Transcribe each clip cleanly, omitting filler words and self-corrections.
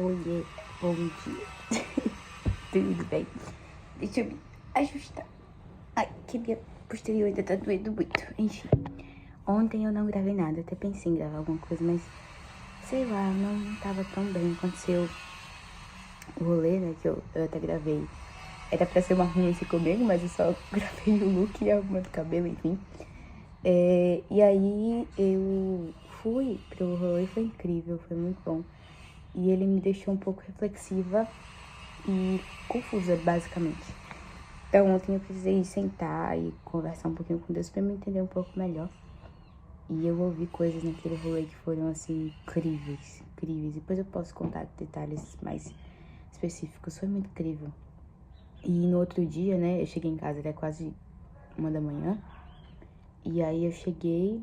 Oiê, bom dia. Tudo bem? Deixa eu me ajustar. Ai, que minha posterior ainda tá doendo muito. Enfim, ontem eu não gravei nada. Até pensei em gravar alguma coisa, mas sei lá, não tava tão bem. Aconteceu o rolê, né, que eu até gravei. Era pra ser uma romance comigo, mas eu só gravei o look e arrumando o cabelo, enfim. E aí eu fui pro rolê, foi incrível, foi muito bom. E ele me deixou um pouco reflexiva e confusa, basicamente. Então ontem eu precisei sentar e conversar um pouquinho com Deus pra me entender um pouco melhor. E eu ouvi coisas naquele rolê que foram, assim, incríveis, incríveis. Depois eu posso contar detalhes mais específicos, foi muito incrível. E no outro dia, né, eu cheguei em casa, era quase 1 da manhã. E aí eu cheguei,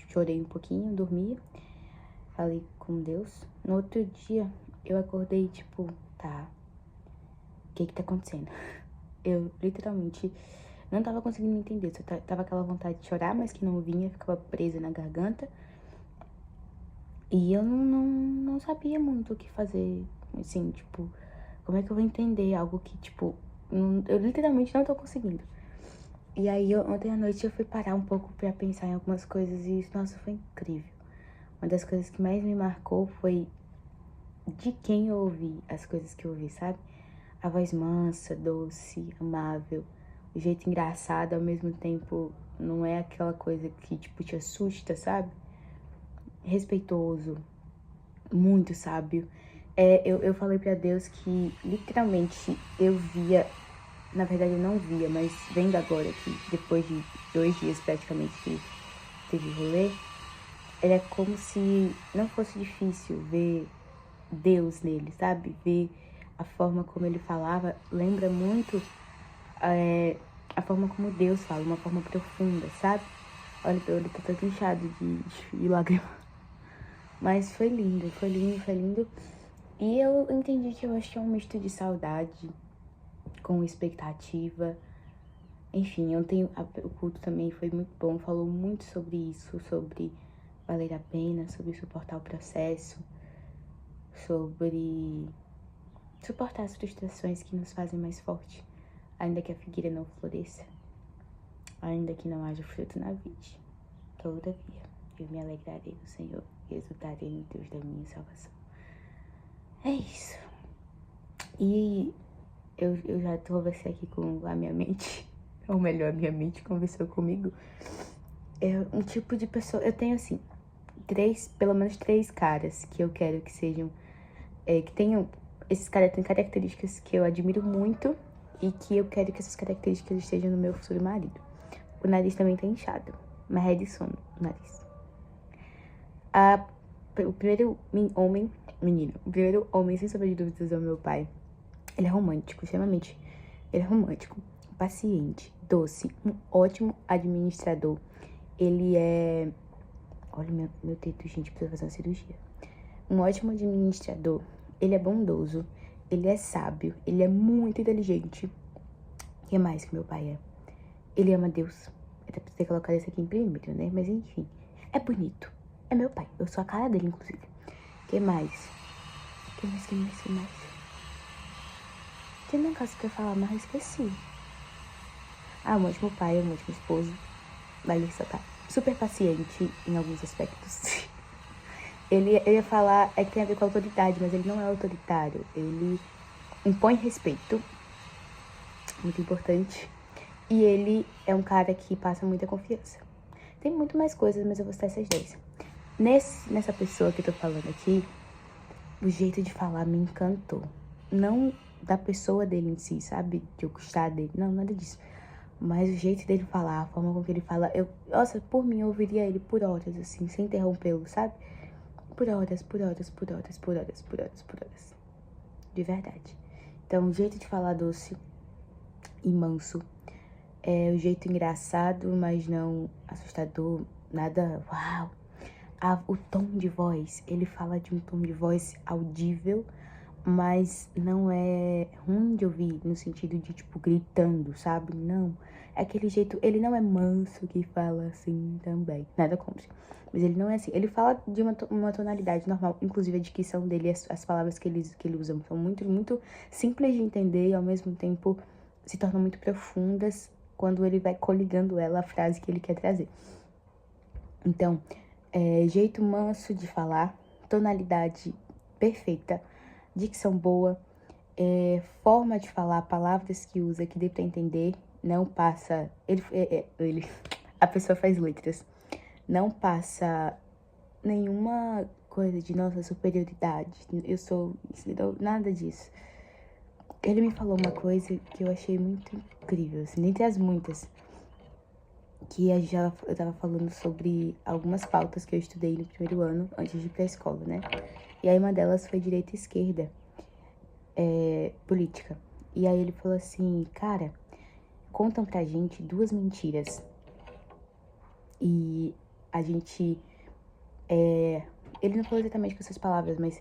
chorei um pouquinho, dormi, falei com Deus. No outro dia eu acordei, tipo, tá, o que tá acontecendo? Eu literalmente não tava conseguindo entender. Só tava aquela vontade de chorar, mas que não vinha, ficava presa na garganta. E eu não sabia muito o que fazer. Assim, tipo, como é que eu vou entender algo que, tipo, eu literalmente não tô conseguindo. E aí, ontem à noite eu fui parar um pouco pra pensar em algumas coisas e isso, nossa, foi incrível. Uma das coisas que mais me marcou foi de quem eu ouvi as coisas que eu ouvi, sabe? A voz mansa, doce, amável, o jeito engraçado, ao mesmo tempo não é aquela coisa que, tipo, te assusta, sabe? Respeitoso, muito sábio. Eu falei pra Deus que, literalmente, eu via, na verdade eu não via, mas vendo agora que depois de 2 dias praticamente que teve rolê, era como se não fosse difícil ver Deus nele, sabe? Ver a forma como ele falava, lembra muito a forma como Deus fala, uma forma profunda, sabe? Olha, eu tô todo inchado de lágrimas. Mas foi lindo, foi lindo, foi lindo. E eu entendi que eu acho que é um misto de saudade com expectativa. Enfim, o culto também foi muito bom, falou muito sobre isso, sobre valer a pena, sobre suportar o processo, sobre suportar as frustrações que nos fazem mais forte, ainda que a figueira não floresça, ainda que não haja fruto na vide. Todavia, eu me alegrarei no Senhor e exultarei no Deus da minha salvação. É isso. E eu já conversei aqui com a minha mente, ou melhor, a minha mente conversou comigo. É um tipo de pessoa, eu tenho assim, pelo menos 3 caras que eu quero que sejam, que tenham, esses caras têm características que eu admiro muito e que eu quero que essas características estejam no meu futuro marido. O nariz também tá inchado, mas é de sono, o nariz. O primeiro o primeiro homem, sem sombra de dúvidas, é o meu pai. Ele é romântico, extremamente. Ele é romântico, paciente, doce, um ótimo administrador. Ele é... Olha meu dedo, gente, precisa fazer uma cirurgia. Um ótimo administrador. Ele é bondoso, ele é sábio, ele é muito inteligente. O que mais que meu pai é? Ele ama Deus. Até pra ter colocado isso aqui em primeiro, né? Mas enfim, é bonito. É meu pai. Eu sou a cara dele, inclusive. Que mais? Que mais? Tem um negócio que eu ia falar, mas eu esqueci. Um ótimo pai, um ótimo esposo. Mas ele só tá super paciente em alguns aspectos. Ele ia falar, que tem a ver com autoridade, mas ele não é autoritário. Ele impõe respeito, muito importante. E ele é um cara que passa muita confiança. Tem muito mais coisas, mas eu vou citar essas 10. Nessa pessoa que eu tô falando aqui, o jeito de falar me encantou. Não da pessoa dele em si, sabe? De eu gostar dele. Não, nada disso. Mas o jeito dele falar, a forma com que ele fala... Nossa, por mim, eu ouviria ele por horas, assim, sem interrompê-lo, sabe? Por horas. De verdade. Então, o jeito de falar doce e manso. É o jeito engraçado, mas não assustador. Nada, uau. O tom de voz, ele fala de um tom de voz audível, mas não é ruim de ouvir, no sentido de, tipo, gritando, sabe? Não. aquele jeito, ele não é manso que fala assim também, nada contra. Mas ele não é assim, ele fala de uma tonalidade normal, inclusive a dicção dele, as palavras que ele usa são muito simples de entender e ao mesmo tempo se tornam muito profundas quando ele vai coligando ela à frase que ele quer trazer. Então, jeito manso de falar, tonalidade perfeita, dicção boa, forma de falar, palavras que usa que dê pra entender, não passa... a pessoa faz letras, não passa nenhuma coisa de nossa superioridade, eu sou... nada disso. Ele me falou uma coisa que eu achei muito incrível, assim, dentre as muitas, que eu tava falando sobre algumas pautas que eu estudei no primeiro ano, antes de ir pra escola, né? E aí uma delas foi direita e esquerda, política. E aí ele falou assim, cara, contam pra gente 2 mentiras. E a gente, ele não falou exatamente com essas palavras, mas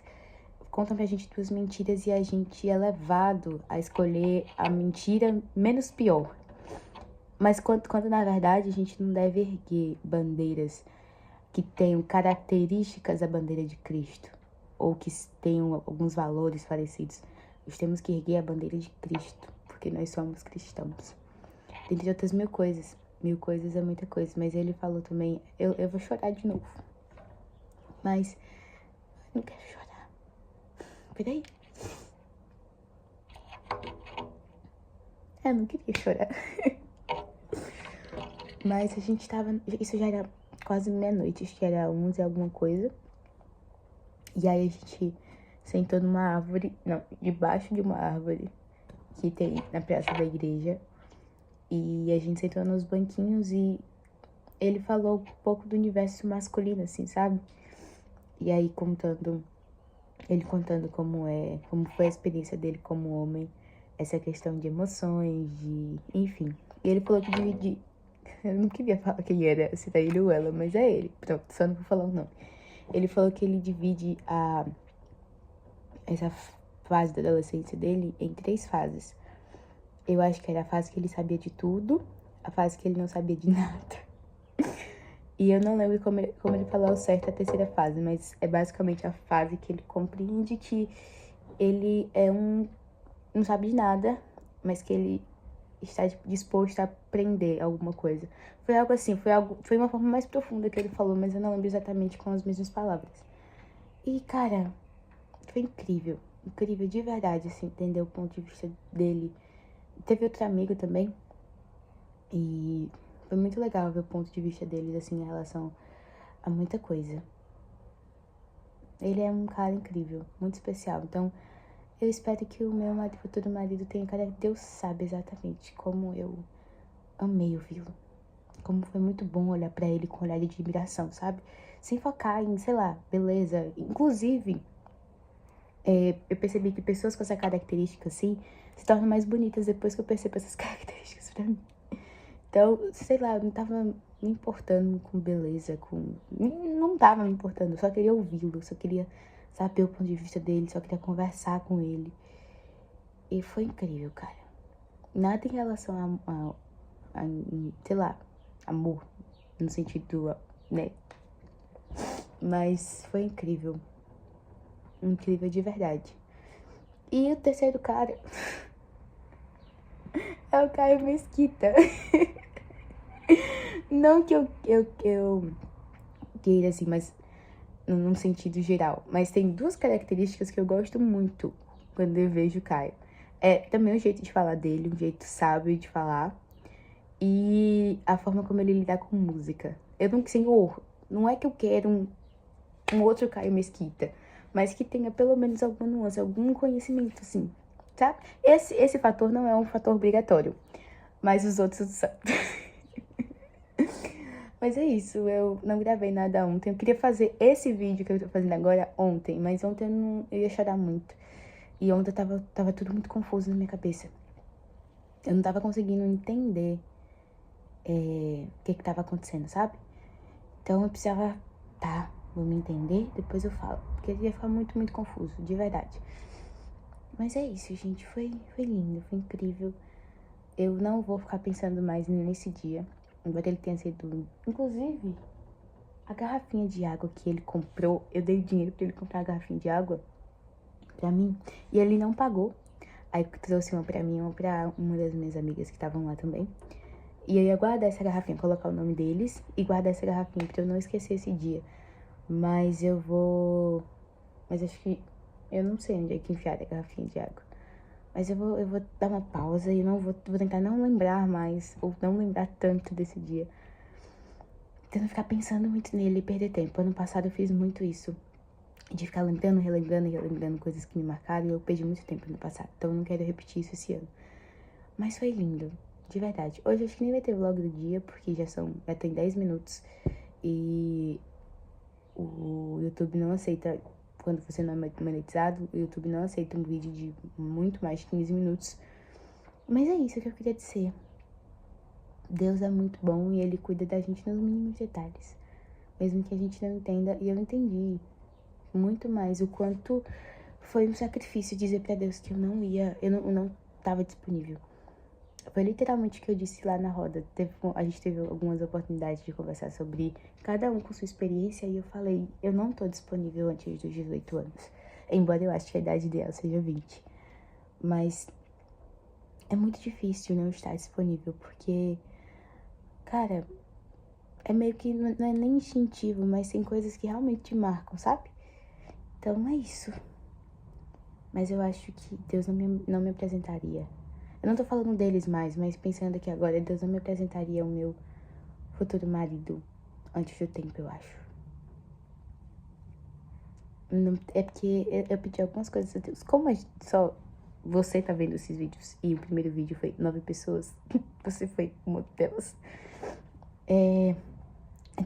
contam pra gente 2 mentiras e a gente é levado a escolher a mentira menos pior. Mas quando na verdade a gente não deve erguer bandeiras que tenham características da bandeira de Cristo, ou que tenham alguns valores parecidos. Nós temos que erguer a bandeira de Cristo, porque nós somos cristãos. Dentre outras mil coisas é muita coisa, mas ele falou também, eu vou chorar de novo. Mas eu não quero chorar. Peraí. Eu não queria chorar. Mas a gente tava... Isso já era quase meia-noite, acho que era 11 alguma coisa. E aí a gente sentou numa árvore... Não, debaixo de uma árvore que tem na praça da igreja. E a gente sentou nos banquinhos e ele falou um pouco do universo masculino, assim, sabe? E aí ele contando como foi a experiência dele como homem, essa questão de emoções, enfim. E ele falou que eu não queria falar quem era, se era ele ou ela, mas é ele. Pronto, só não vou falar o nome. Ele falou que ele divide essa fase da adolescência dele em 3 fases. Eu acho que era a fase que ele sabia de tudo, a fase que ele não sabia de nada. E eu não lembro como ele falou certo a terceira fase, mas é basicamente a fase que ele compreende que ele não sabe de nada, mas que ele está disposto a aprender alguma coisa. Foi algo assim, foi uma forma mais profunda que ele falou, mas eu não lembro exatamente com as mesmas palavras. E, cara, foi incrível de verdade, assim, entender o ponto de vista dele. Teve outro amigo também, e foi muito legal ver o ponto de vista deles, assim, em relação a muita coisa. Ele é um cara incrível, muito especial, então eu espero que o meu futuro marido tenha cara. Deus sabe exatamente como eu amei ouvi-lo. Como foi muito bom olhar pra ele com um olhar de admiração, sabe? Sem focar em, sei lá, beleza. Inclusive, eu percebi que pessoas com essa característica, assim, se tornam mais bonitas depois que eu percebo essas características pra mim. Então, sei lá, eu não tava me importando com beleza, não tava me importando, eu só queria ouvi-lo, só queria saber o ponto de vista dele, só queria conversar com ele. E foi incrível, cara. Nada em relação sei lá, amor, no sentido, né? Mas foi incrível. Incrível de verdade. E o terceiro cara é o Caio Mesquita. Não que eu queira, assim, mas num sentido geral. Mas tem 2 características que eu gosto muito quando eu vejo o Caio. É também o jeito de falar dele, um jeito sábio de falar. E a forma como ele lida com música. Eu não, senhor, não é que eu quero um outro Caio Mesquita, mas que tenha pelo menos alguma nuance, algum conhecimento, assim, sabe? Esse fator não é um fator obrigatório, mas os outros são. Mas é isso, eu não gravei nada ontem. Eu queria fazer esse vídeo que eu tô fazendo agora ontem, mas ontem eu ia chorar muito. E ontem tava tudo muito confuso na minha cabeça. Eu não tava conseguindo entender o que tava acontecendo, sabe? Então eu precisava, vou me entender, depois eu falo. Porque ia ficar muito confuso, de verdade. Mas é isso, gente, foi lindo, foi incrível. eu não vou ficar pensando mais nesse dia, embora ele tenha sido... Inclusive, a garrafinha de água que ele comprou, eu dei dinheiro pra ele comprar a garrafinha de água pra mim, e ele não pagou. Aí trouxe uma pra mim, uma pra uma das minhas amigas que estavam lá também. E eu ia guardar essa garrafinha, colocar o nome deles e guardar essa garrafinha pra eu não esquecer esse dia. Mas eu vou... Mas acho que... Eu não sei onde é que enfiar a garrafinha de água. Mas eu vou dar uma pausa e eu não vou tentar não lembrar mais, ou não lembrar tanto desse dia. Tentando ficar pensando muito nele e perder tempo. Ano passado eu fiz muito isso. De ficar lembrando, relembrando coisas que me marcaram. E eu perdi muito tempo ano passado. Então eu não quero repetir isso esse ano. Mas foi lindo. De verdade. Hoje acho que nem vai ter vlog do dia, porque já tem 10 minutos. E o YouTube não aceita, quando você não é monetizado, o YouTube não aceita um vídeo de muito mais de 15 minutos. Mas é isso que eu queria dizer. Deus é muito bom e Ele cuida da gente nos mínimos detalhes. Mesmo que a gente não entenda, e eu entendi muito mais o quanto foi um sacrifício dizer pra Deus que eu não tava disponível. Foi literalmente o que eu disse lá na roda. A gente teve algumas oportunidades de conversar sobre cada um com sua experiência e eu falei, eu não tô disponível antes dos 18 anos. Embora eu ache que a idade ideal seja 20. Mas é muito difícil não estar disponível, porque, cara, é meio que não é nem instintivo, mas tem coisas que realmente te marcam, sabe? Então é isso. Mas eu acho que Deus não me apresentaria. Eu não tô falando deles mais, mas pensando aqui agora, Deus não me apresentaria o meu futuro marido antes do tempo, eu acho. Não, é porque eu pedi algumas coisas a Deus. Como só você tá vendo esses vídeos e o primeiro vídeo foi 9 pessoas, você foi uma delas. Tem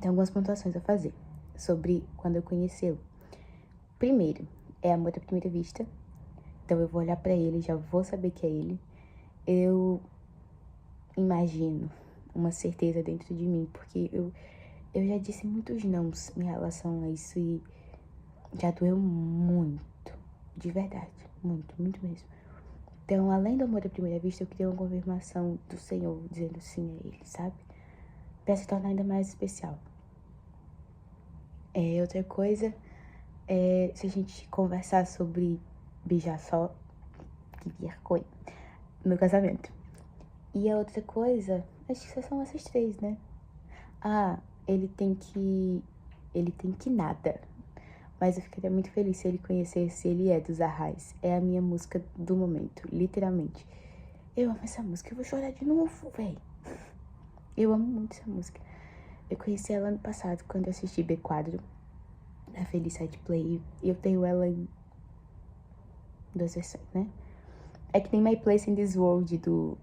algumas pontuações a fazer sobre quando eu conhecê-lo. Primeiro, é amor à primeira vista. Então eu vou olhar pra ele, já vou saber que é ele. Eu imagino uma certeza dentro de mim, porque eu já disse muitos nãos em relação a isso e já doeu muito, de verdade, muito, muito mesmo. Então, além do amor à primeira vista, eu queria uma confirmação do Senhor dizendo sim a ele, sabe? Pra se tornar ainda mais especial. Outra coisa é se a gente conversar sobre beijar só, que vergonha, no casamento. E a outra coisa, acho que são essas três, né? Ele tem que nada. Mas eu ficaria muito feliz se ele conhecesse Ele é dos Arrais. É a minha música do momento, literalmente. Eu amo essa música, eu vou chorar de novo, véi. Eu amo muito essa música. Eu conheci ela ano passado, quando eu assisti B-Quadro, da Felicite Play. E eu tenho ela em 2 versões, né? É que tem My Place in This World, eu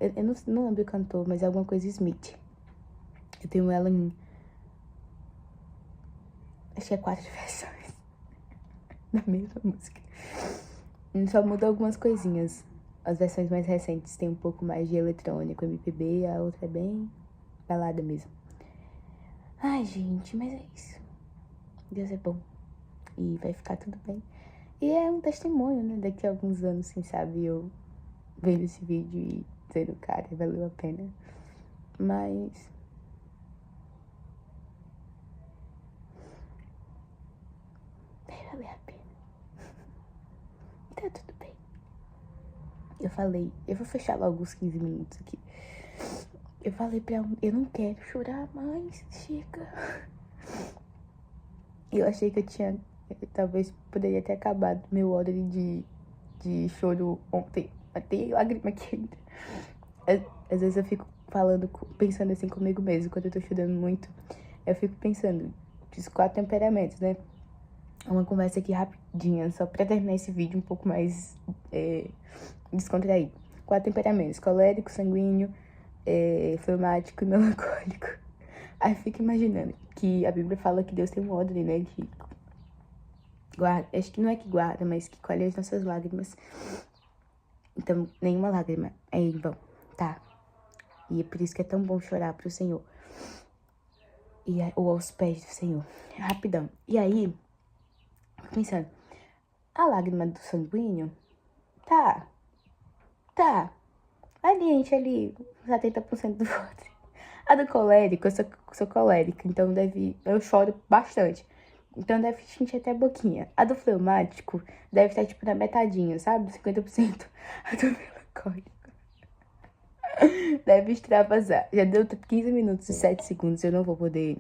não lembro o cantor, mas é alguma coisa Smith. Eu tenho ela em... acho que é 4 versões da mesma música. Só muda algumas coisinhas. As versões mais recentes tem um pouco mais de eletrônico, MPB, a outra é bem balada mesmo. Ai, gente, mas é isso. Deus é bom. E vai ficar tudo bem. E é um testemunho, né? Daqui a alguns anos, quem sabe, eu vendo esse vídeo e dizendo, cara, valeu a pena. Mas... vai valer a pena. Tá tudo bem. Eu falei, eu vou fechar logo os 15 minutos aqui. Eu falei pra ela, eu não quero chorar mais, chega. Eu achei que talvez poderia ter acabado meu ordem de choro ontem. Mas tem lágrima aqui ainda. Às vezes eu fico pensando assim comigo mesmo, quando eu tô chorando muito. Eu fico pensando, fiz 4 temperamentos, né? Uma conversa aqui rapidinha, só pra terminar esse vídeo um pouco mais descontraído. 4 temperamentos, colérico, sanguíneo, fleumático e melancólico. Aí eu fico imaginando que a Bíblia fala que Deus tem um odre, né, que guarda, acho que não é que guarda, mas que colhe as nossas lágrimas. Então, nenhuma lágrima é em vão, tá? E é por isso que é tão bom chorar pro Senhor. Ou aos pés do Senhor. Rapidão. E aí, pensando, a lágrima do sanguíneo, tá. Ali, enche ali 70% do voto. A do colérico, eu sou colérica, então eu choro bastante. Então deve encher até a boquinha. A do fleumático deve estar, tipo, na metadinha, sabe? 50%. A do melancólico deve extravasar. Já deu 15 minutos e 7 segundos. Eu não vou poder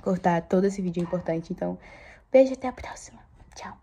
cortar todo esse vídeo importante. Então, beijo, até a próxima. Tchau.